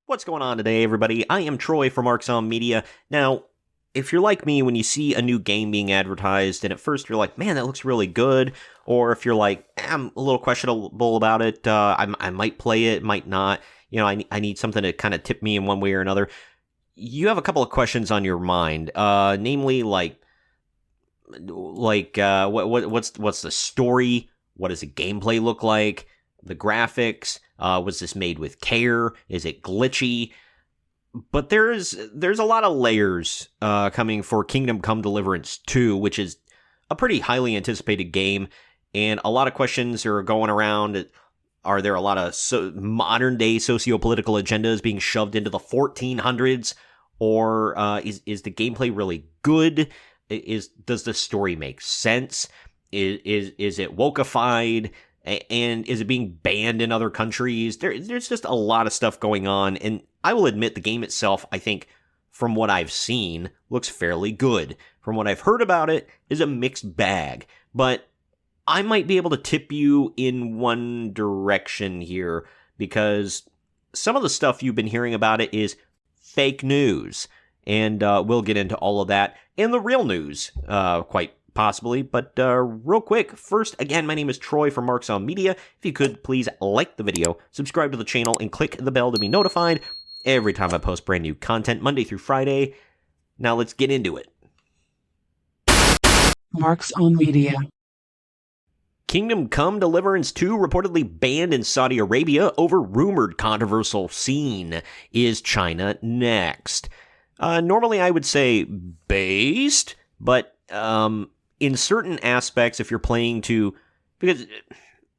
What's going on today, everybody? I am Troy from Arxon Media. Now, if you're like me, when you see a new game being advertised, and at first you're like, man, that looks really good, or if you're like, I'm a little questionable about it, I might play it, might not, I need something to kind of tip me in one way or another, you have a couple of questions on your mind, namely, what's the story? What does the gameplay look like? The graphics? Was this made with care? Is it glitchy? But there's a lot of layers coming for Kingdom Come Deliverance 2, which is a pretty highly anticipated game, and a lot of questions are going around. Are there a lot of modern-day socio-political agendas being shoved into the 1400s? Or is the gameplay really good? Does the story make sense? Is it wokeified? And is it being banned in other countries? There's just a lot of stuff going on, and I will admit the game itself, I think, from what I've seen, looks fairly good. From what I've heard about it, is a mixed bag. But I might be able to tip you in one direction here, because some of the stuff you've been hearing about it is fake news, and we'll get into all of that, and the real news, quite possibly, but real quick, first, again, my name is Troy from Arxon Media. If you could, please like the video, subscribe to the channel, and click the bell to be notified every time I post brand new content, Monday through Friday. Now let's get into it. Arxon Media. Kingdom Come Deliverance 2 reportedly banned in Saudi Arabia over rumored controversial scene. Is China next? Normally I would say based, but in certain aspects, if you're playing to, because,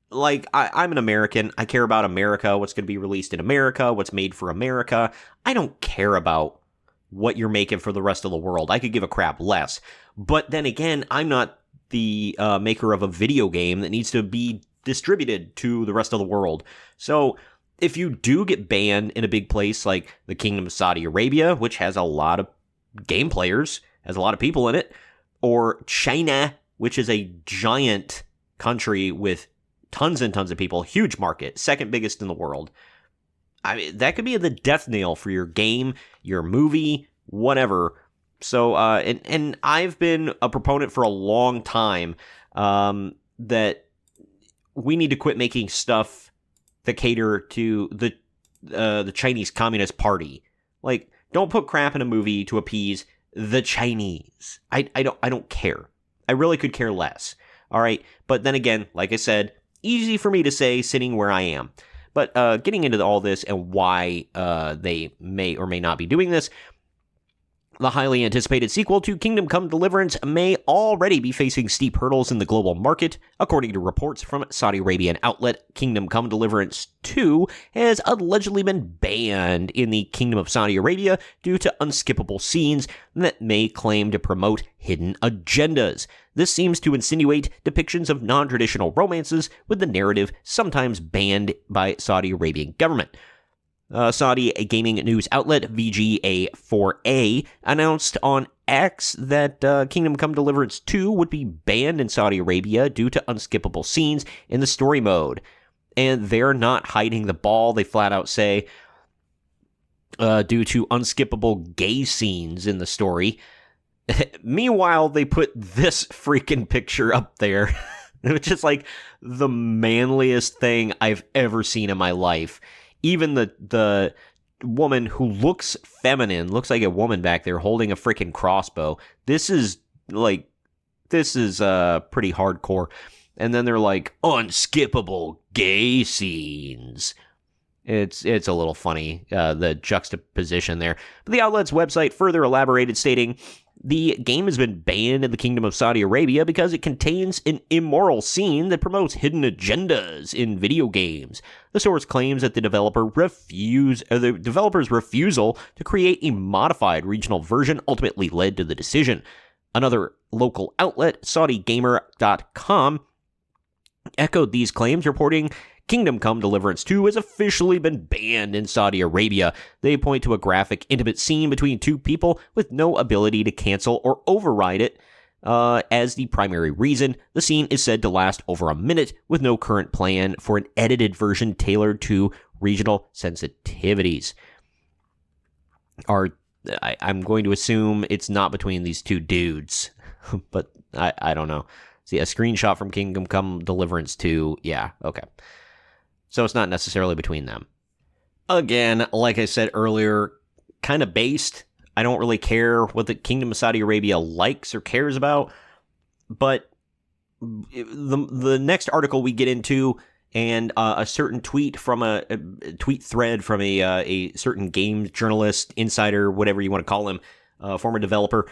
like, I'm an American, I care about America, what's going to be released in America, what's made for America. I don't care about what you're making for the rest of the world. I could give a crap less. But then again, I'm not the maker of a video game that needs to be distributed to the rest of the world. So if you do get banned in a big place like the Kingdom of Saudi Arabia, which has a lot of game players, has a lot of people in it, or China, which is a giant country with tons and tons of people, huge market, second biggest in the world. I mean, that could be the death nail for your game, your movie, whatever. So, and I've been a proponent for a long time that we need to quit making stuff that cater to the Chinese Communist Party. Like, don't put crap in a movie to appease the Chinese. I don't care. I really could care less. All right. But then again, like I said, easy for me to say sitting where I am. But getting into all this and why they may or may not be doing this, the highly anticipated sequel to Kingdom Come Deliverance may already be facing steep hurdles in the global market. According to reports from Saudi Arabian outlet, Kingdom Come Deliverance 2 has allegedly been banned in the Kingdom of Saudi Arabia due to unskippable scenes that may claim to promote hidden agendas. This seems to insinuate depictions of non-traditional romances, with the narrative sometimes banned by Saudi Arabian government. Saudi gaming news outlet VGA4A announced on X that Kingdom Come Deliverance 2 would be banned in Saudi Arabia due to unskippable scenes in the story mode. And they're not hiding the ball, they flat out say, due to unskippable gay scenes in the story. Meanwhile, they put this freaking picture up there, which is like the manliest thing I've ever seen in my life. Even the woman who looks feminine, looks like a woman back there holding a freaking crossbow. This is pretty hardcore. And then they're like, unskippable gay scenes. It's a little funny, the juxtaposition there. But the outlet's website further elaborated, stating, the game has been banned in the Kingdom of Saudi Arabia because it contains an immoral scene that promotes hidden agendas in video games. The source claims that the developer's refusal to create a modified regional version ultimately led to the decision. Another local outlet, SaudiGamer.com, echoed these claims, reporting Kingdom Come Deliverance 2 has officially been banned in Saudi Arabia. They point to a graphic, intimate scene between two people with no ability to cancel or override it as the primary reason. The scene is said to last over a minute, with no current plan for an edited version tailored to regional sensitivities. are, I'm going to assume it's not between these two dudes, but I don't know. See, a screenshot from Kingdom Come Deliverance 2, yeah, okay. So it's not necessarily between them. Again, like I said earlier, kind of based. I don't really care what the Kingdom of Saudi Arabia likes or cares about, but the next article we get into, and a certain tweet from a tweet thread from a certain game journalist, insider, whatever you want to call him, former developer,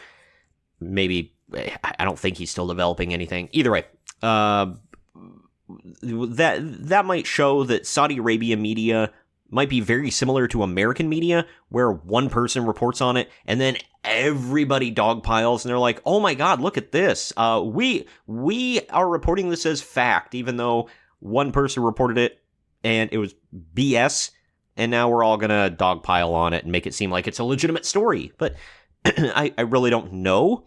maybe, I don't think he's still developing anything. Either way, that might show that Saudi Arabia media might be very similar to American media, where one person reports on it, and then everybody dogpiles, and they're like, oh my god, look at this. We are reporting this as fact, even though one person reported it, and it was BS, and now we're all gonna dogpile on it and make it seem like it's a legitimate story. But I really don't know.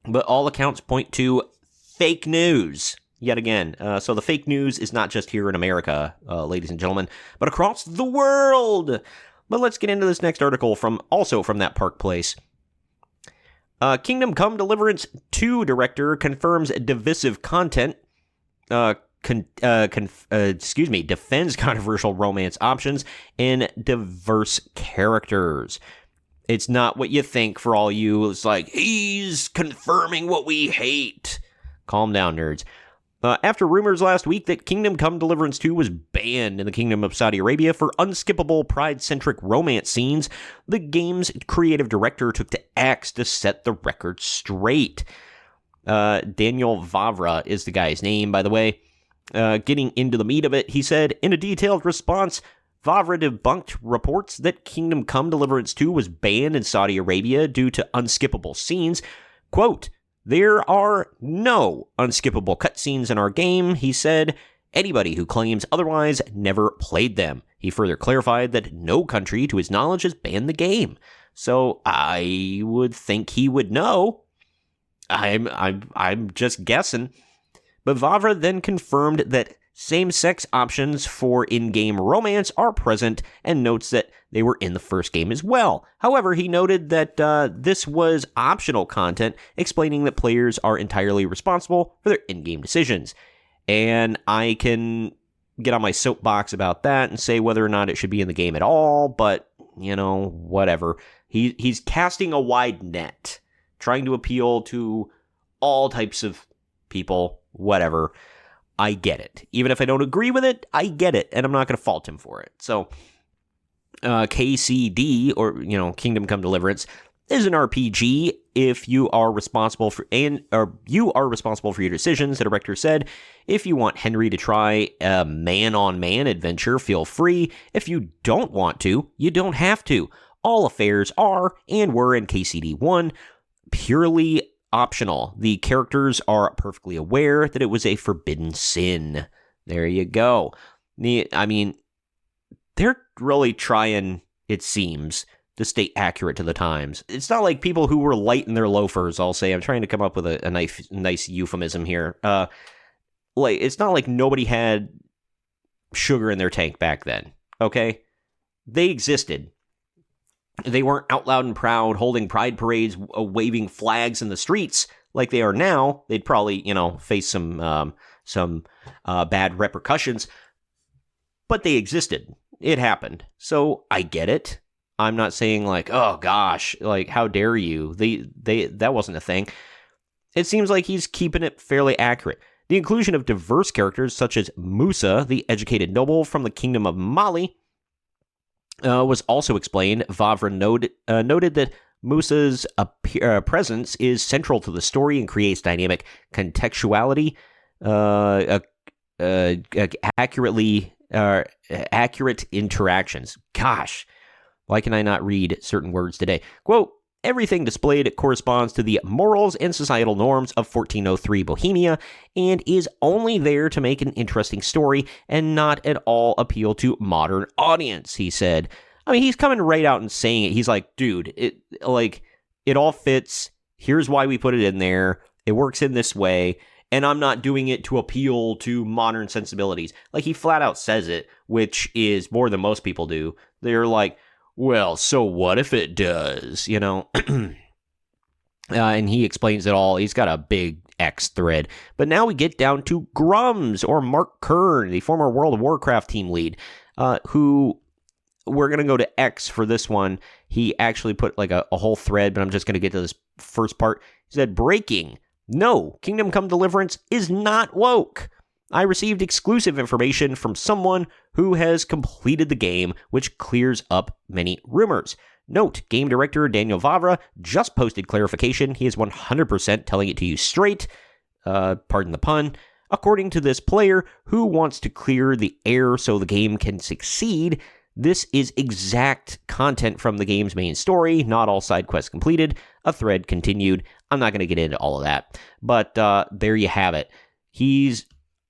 But all accounts point to fake news. Yet again, so the fake news is not just here in America, ladies and gentlemen, but across the world. But let's get into this next article from that Park Place. Kingdom Come Deliverance 2 director confirms divisive content. Defends controversial romance options in diverse characters. It's not what you think for all you. It's like, he's confirming what we hate. Calm down, nerds. After rumors last week that Kingdom Come Deliverance 2 was banned in the Kingdom of Saudi Arabia for unskippable pride-centric romance scenes, the game's creative director took to X to set the record straight. Daniel Vavra is the guy's name, by the way. Getting into the meat of it, he said, in a detailed response, Vavra debunked reports that Kingdom Come Deliverance 2 was banned in Saudi Arabia due to unskippable scenes. Quote, there are no unskippable cutscenes in our game, he said. Anybody who claims otherwise never played them. He further clarified that no country, to his knowledge, has banned the game. So I would think he would know. I'm just guessing. But Vavra then confirmed that same-sex options for in-game romance are present, and notes that they were in the first game as well. However, he noted that this was optional content, explaining that players are entirely responsible for their in-game decisions. And I can get on my soapbox about that and say whether or not it should be in the game at all, but, you know, whatever. He's casting a wide net, trying to appeal to all types of people, whatever. I get it. Even if I don't agree with it, I get it, and I'm not going to fault him for it. So, KCD, or, Kingdom Come Deliverance, is an RPG. If you are responsible for your decisions, the director said. If you want Henry to try a man-on-man adventure, feel free. If you don't want to, you don't have to. All affairs are, and were in KCD 1, purely optional. The characters are perfectly aware that it was a forbidden sin. There you go. I mean, they're really trying, it seems, to stay accurate to the times. It's not like people who were light in their loafers, I'll say. I'm trying to come up with a nice euphemism here. It's not like nobody had sugar in their tank back then, okay? They existed. They weren't out loud and proud, holding pride parades, waving flags in the streets like they are now. They'd probably, face some bad repercussions. But they existed. It happened. So I get it. I'm not saying like, oh gosh, like how dare you? That wasn't a thing. It seems like he's keeping it fairly accurate. The inclusion of diverse characters such as Musa, the educated noble from the Kingdom of Mali, was also explained. Vavra noted that Musa's presence is central to the story and creates dynamic contextuality, accurate interactions. Gosh, why can I not read certain words today? Quote, everything displayed corresponds to the morals and societal norms of 1403 Bohemia and is only there to make an interesting story and not at all appeal to modern audience, he said. I mean, he's coming right out and saying it. He's like, dude, it all fits. Here's why we put it in there. It works in this way. And I'm not doing it to appeal to modern sensibilities. Like, he flat out says it, which is more than most people do. They're like, well, so what if it does, and he explains it all. He's got a big X thread. But now we get down to Grummz, or Mark Kern, the former World of Warcraft team lead, who we're going to go to X for this one. He actually put like a whole thread, but I'm just going to get to this first part. He said, breaking. No, Kingdom Come Deliverance is not woke. I received exclusive information from someone who has completed the game, which clears up many rumors. Note, game director Daniel Vavra just posted clarification. He is 100% telling it to you straight. Pardon the pun. According to this player who wants to clear the air so the game can succeed, this is exact content from the game's main story, not all side quests completed. A thread continued. I'm not going to get into all of that, but there you have it.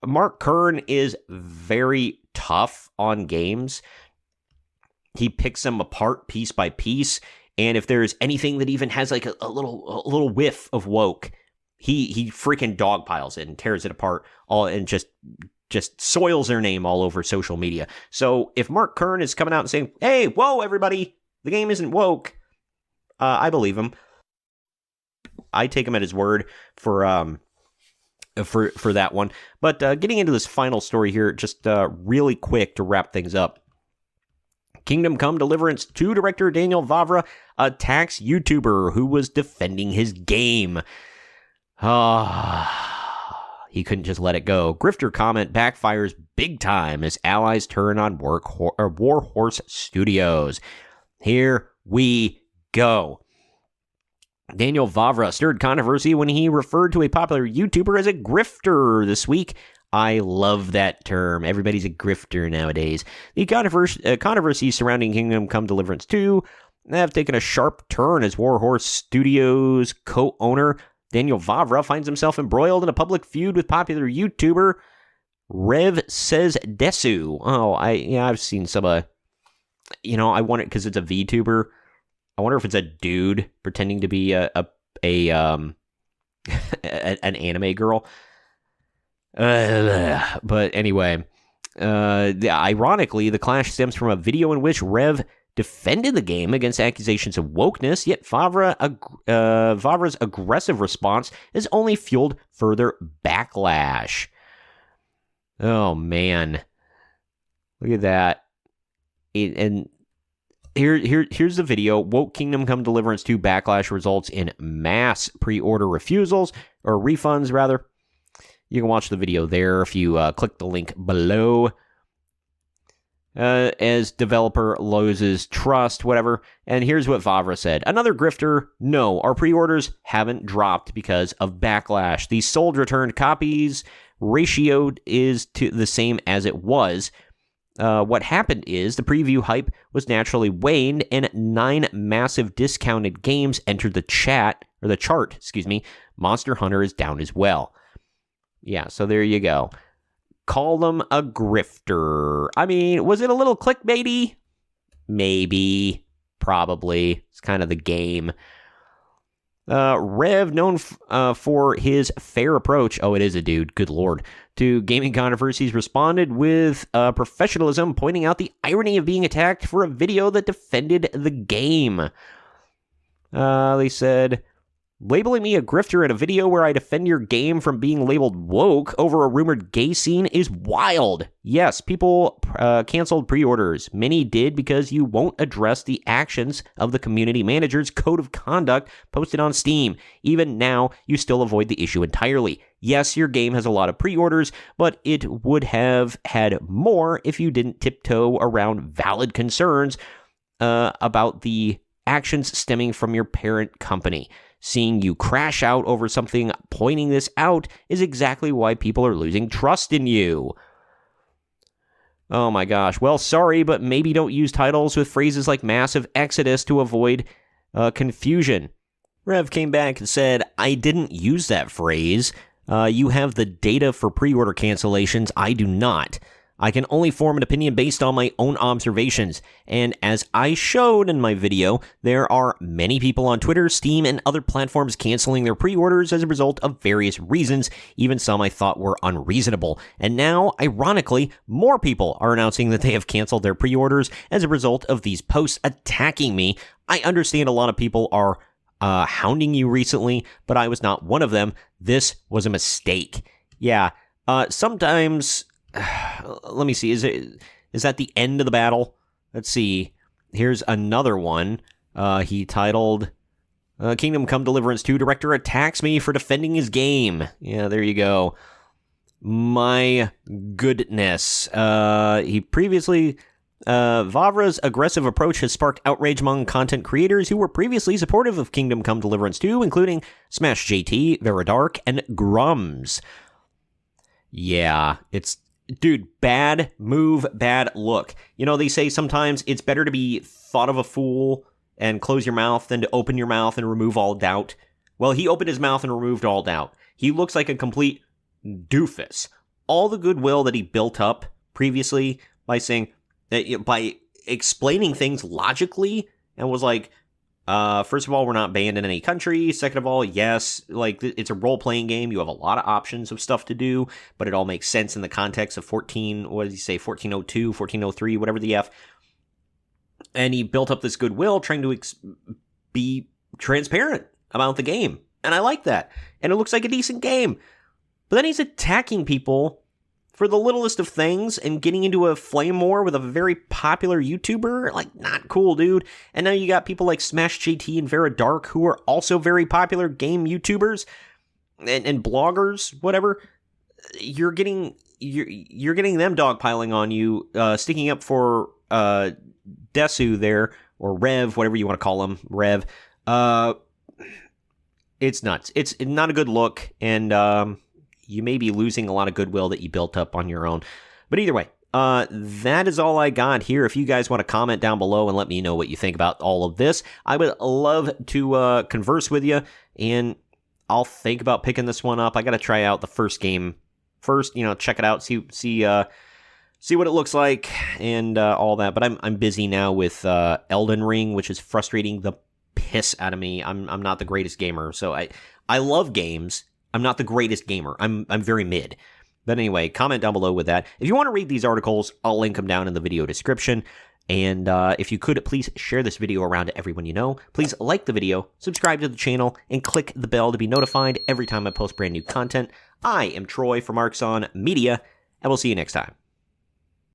Mark Kern is very tough on games. He picks them apart piece by piece, and if there's anything that even has like a little whiff of woke, he freaking dogpiles it and tears it apart all and just soils their name all over social media. So if Mark Kern is coming out and saying, "Hey, whoa, everybody, the game isn't woke," I believe him. I take him at his word for that one. But getting into this final story here, just really quick to wrap things up. Kingdom Come Deliverance 2 director Daniel Vavra attacks YouTuber who was defending his game. He couldn't just let it go. Grifter comment backfires big time as allies turn on Warhorse Studios. Here we go. Daniel Vavra stirred controversy when he referred to a popular YouTuber as a grifter this week. I love that term. Everybody's a grifter nowadays. The controversy surrounding Kingdom Come Deliverance 2 have taken a sharp turn as Warhorse Studios co-owner Daniel Vavra finds himself embroiled in a public feud with popular YouTuber Rev Says Desu. I've seen some I wonder, because it's a VTuber. I wonder if it's a dude pretending to be an anime girl. But anyway, ironically, the clash stems from a video in which Rev defended the game against accusations of wokeness, yet Vavra's aggressive response has only fueled further backlash. Oh, man. Look at that. And here's the video. Woke Kingdom Come Deliverance 2 backlash results in mass pre-order refusals, or refunds, rather. You can watch the video there if you click the link below. As developer loses trust, whatever. And here's what Vavra said. Another grifter, no, our pre-orders haven't dropped because of backlash. The sold returned copies ratio is to the same as it was. What happened is the preview hype was naturally waned and 9 massive discounted games entered the chart. Monster Hunter is down as well. Yeah, so there you go. Call them a grifter. I mean, was it a little clickbaity? Maybe. Probably. It's kind of the game. Rev, known for his fair approach, it is a dude, good lord, to gaming controversies, responded with professionalism, pointing out the irony of being attacked for a video that defended the game. They said, labeling me a grifter in a video where I defend your game from being labeled woke over a rumored gay scene is wild. Yes, people canceled pre-orders. Many did because you won't address the actions of the community manager's code of conduct posted on Steam. Even now, you still avoid the issue entirely. Yes, your game has a lot of pre-orders, but it would have had more if you didn't tiptoe around valid concerns about the actions stemming from your parent company. Seeing you crash out over something pointing this out is exactly why people are losing trust in you. Oh my gosh. Well, sorry, but maybe don't use titles with phrases like massive exodus to avoid confusion. Rev came back and said, I didn't use that phrase. You have the data for pre-order cancellations. I do not. I can only form an opinion based on my own observations, and as I showed in my video, there are many people on Twitter, Steam, and other platforms canceling their pre-orders as a result of various reasons, even some I thought were unreasonable. And now, ironically, more people are announcing that they have canceled their pre-orders as a result of these posts attacking me. I understand a lot of people are hounding you recently, but I was not one of them. This was a mistake. Yeah, sometimes... Let me see. Is that the end of the battle? Let's see. Here's another one. He titled Kingdom Come Deliverance 2 director attacks me for defending his game. Yeah, there you go. My goodness. He previously... Vavra's aggressive approach has sparked outrage among content creators who were previously supportive of Kingdom Come Deliverance 2, including Smash JT, Veridark, and Grummz. Yeah, it's... Dude, bad move, bad look. You know, they say sometimes it's better to be thought of a fool and close your mouth than to open your mouth and remove all doubt. Well, he opened his mouth and removed all doubt. He looks like a complete doofus. All the goodwill that he built up previously by saying, by explaining things logically, and was like, first of all, we're not banned in any country. Second of all, yes, like, it's a role-playing game. You have a lot of options of stuff to do, but it all makes sense in the context of 1402, 1403, whatever the F. And he built up this goodwill trying to be transparent about the game. And I like that. And it looks like a decent game. But then he's attacking people for the littlest of things and getting into a flame war with a very popular YouTuber. Like, not cool, dude. And now you got people like Smash JT and Veridark, who are also very popular game YouTubers and bloggers, whatever. You're getting them dogpiling on you, sticking up for Desu there, or Rev, whatever you want to call him, Rev. It's nuts. It's not a good look, and you may be losing a lot of goodwill that you built up on your own. But either way, that is all I got here. If you guys want to comment down below and let me know what you think about all of this, I would love to converse with you, and I'll think about picking this one up. I got to try out the first game first, check it out, see what it looks like, and all that. But I'm busy now with Elden Ring, which is frustrating the piss out of me. I'm not the greatest gamer, so I love games. I'm not the greatest gamer. I'm very mid. But anyway, comment down below with that. If you want to read these articles, I'll link them down in the video description. And if you could, please share this video around to everyone you know. Please like the video, subscribe to the channel, and click the bell to be notified every time I post brand new content. I am Troy from Arxon Media, and we'll see you next time.